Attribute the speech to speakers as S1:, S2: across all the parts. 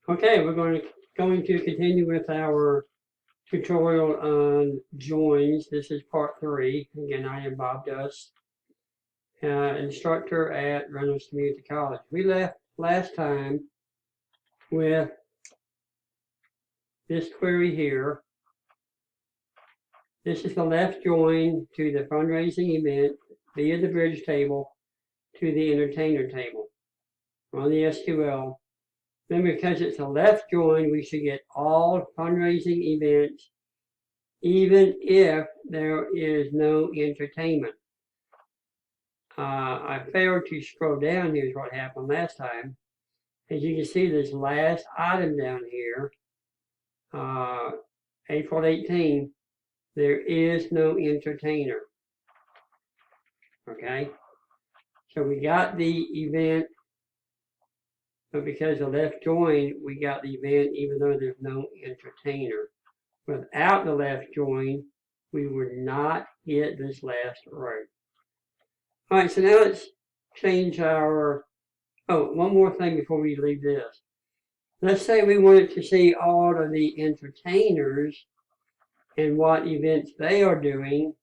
S1: Okay, we're going to continue with our tutorial on joins. This is part 3. Again, I am Bob Dust, instructor at Reynolds Community College. We left last time with this query here. This is the left join to the fundraising event via the bridge table to the entertainer table on the SQL. Then because it's a left join, we should get all fundraising events even if there is no entertainment. I failed to scroll down. Here's what happened last time. As you can see, this last item down here, April 18, there is no entertainer. Okay, so we got the event, but because of left join, we got the event even though there's no entertainer. Without the left join, we would not get this last row. All right, so now let's change our, one more thing before we leave this. Let's say we wanted to see all of the entertainers and what events they are doing.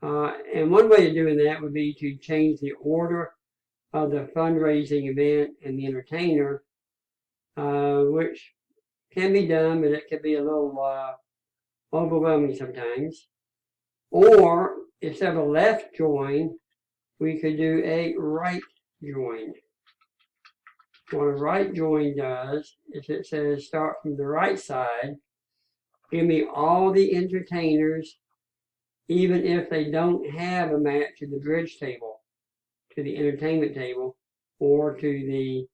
S1: And one way of doing that would be to change the order of the fundraising event and the entertainer, which can be done, but it can be a little overwhelming sometimes. Or instead of a left join, we could do a right join. What a right join does is it says start from the right side, give me all the entertainers, even if they don't have a match to the bridge table, to the entertainment table, or to the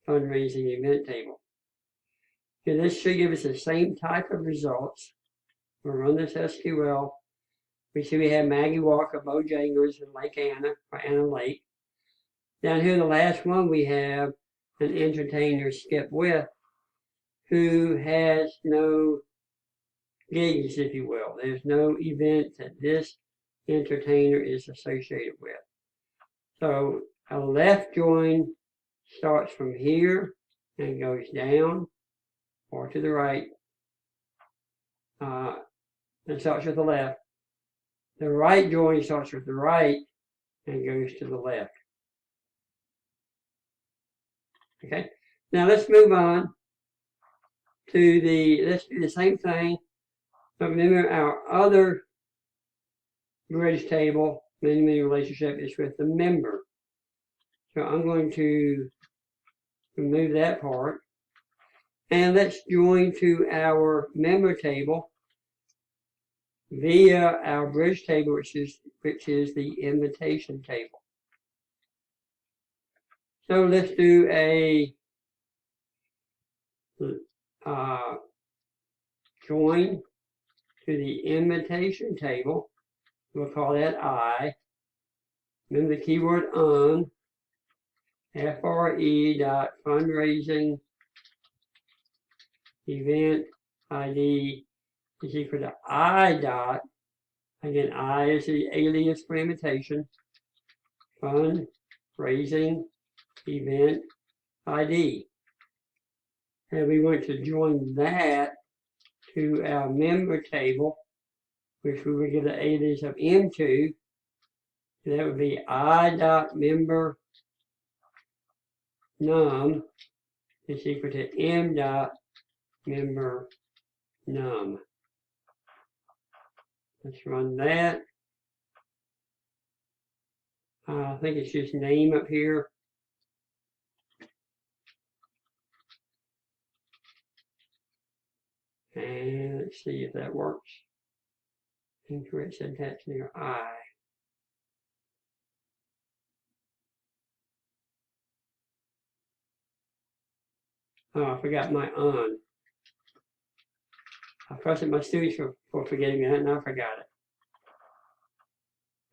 S1: fundraising event table. So this should give us the same type of results. We'll run this SQL. We see we have Maggie Walker, Bojangles, and Lake Anna, or Anna Lake. Down here, the last one, we have an entertainer, Skip With, who has no gigs, if you will. There's no event that this entertainer is associated with. So a left join starts from here and goes down or to the right. And starts with the left. The right join starts with the right and goes to the left. Okay, now let's move on to let's do the same thing, but remember our other bridge table many relationship is with the member. So I'm going to remove that part. And let's join to our member table via our bridge table, which is the invitation table. So let's do a join to the invitation table. We'll call that I. Then the keyword on, FRE.fundraising event ID is equal to I dot, again, I is the alias for invitation, fundraising event ID. And we want to join that to our member table, which we would give the alias of M2. That would be I.member num is equal to M.member num. Let's run that. I think it's just name up here. And let's see if that works. Incorrect syntax near I. Oh, I forgot my on. I trusted my students for forgetting that, and I forgot it.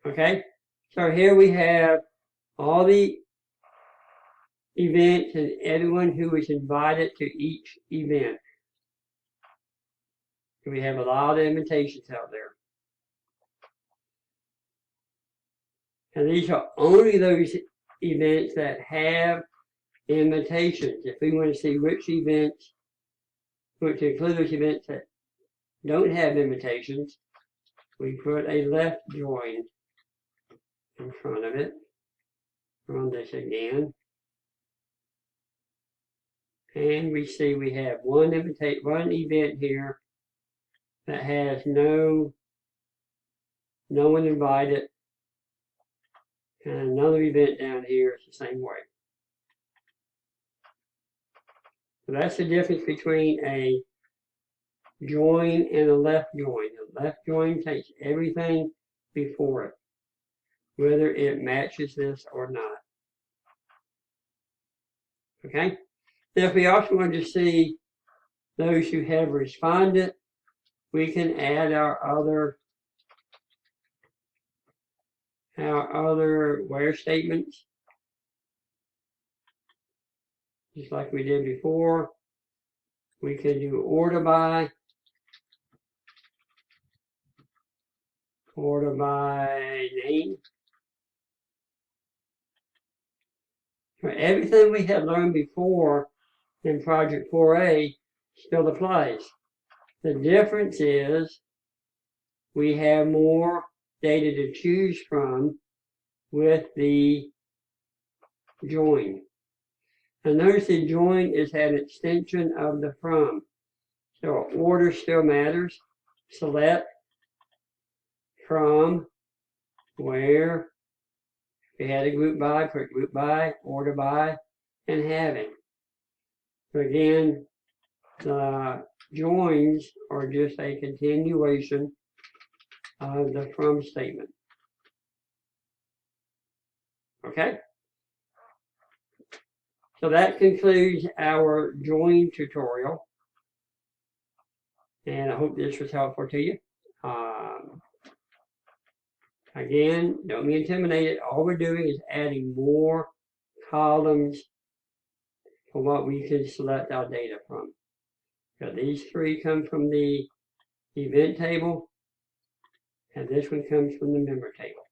S1: Okay, so here we have all the events and everyone who was invited to each event. We have a lot of invitations out there. And these are only those events that have invitations. If we want to see which events, which include those events that don't have invitations, we put a left join in front of it. Run this again. And we see we have one event here that has no one invited, and another event down here is the same way. So that's the difference between a join and a left join. A left join takes everything before it, whether it matches this or not. Okay? Now, if we also want to see those who have responded, we can add our other where statements, just like we did before. We can do order by name. So everything we had learned before in Project 4A still applies. The difference is we have more data to choose from with the join. And notice the join is an extension of the from. So order still matters. Select from, where, if we had a group by, put group by, order by, and having. So again, the joins are just a continuation of the from statement. Okay? So that concludes our join tutorial. And I hope this was helpful to you. Again, don't be intimidated. All we're doing is adding more columns for what we can select our data from. So these three come from the event table, and this one comes from the member table.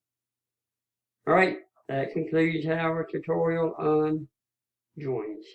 S1: All right, that concludes our tutorial on joins.